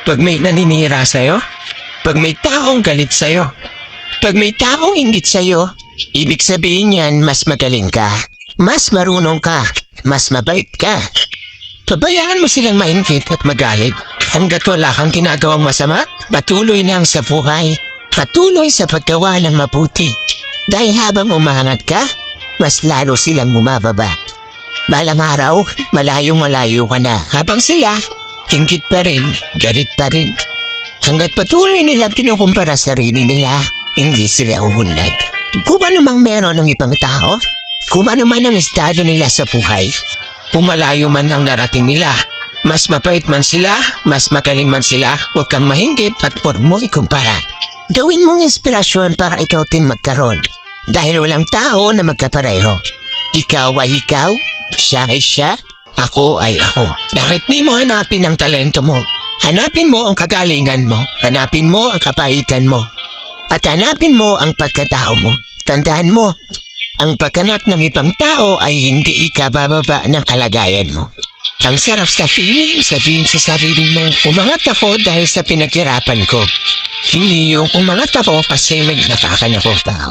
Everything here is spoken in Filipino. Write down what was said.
Pag may naninira sa'yo, pag may taong galit sa'yo, pag may taong inggit sa'yo, ibig sabihin yan mas magaling ka, mas marunong ka, mas mabait ka. Pabayaan mo silang mainggit at magalit. Hanggat wala kang ginagawang masama, patuloy lang sa buhay, patuloy sa paggawa ng mabuti. Dahil habang umangat ka, mas lalo silang bumababa. Balang araw, malayong-malayo ka na. Habang sila, inggit pa rin, galit pa rin. Hanggat patuloy nila kinukumpara sarili nila, hindi sila umunlad. Kung ano mang meron ng ibang tao, kung ano man ang estado nila sa buhay, kung malayo man ang narating nila, mas mapait man sila, mas magaling man sila, huwag kang mahingit at huwag mo ikumpara. Gawin mong inspirasyon para ikaw din magkaroon. Dahil walang tao na magkapareho. Ikaw ay ikaw, siya ay siya, ako ay ako. Bakit di mo hanapin ang talento mo? Hanapin mo ang kagalingan mo, hanapin mo ang kapaitan mo, at hanapin mo ang pagkatao mo. Tandaan mo, ang pagkanat ng ibang tao ay hindi ikabababa ng kalagayan mo. Ang sarap sa feeling, sabihin sa sarili mo, umangat ako dahil sa pinaghirapan ko. Hindi yung umangat ako kasi may natakan ako tao.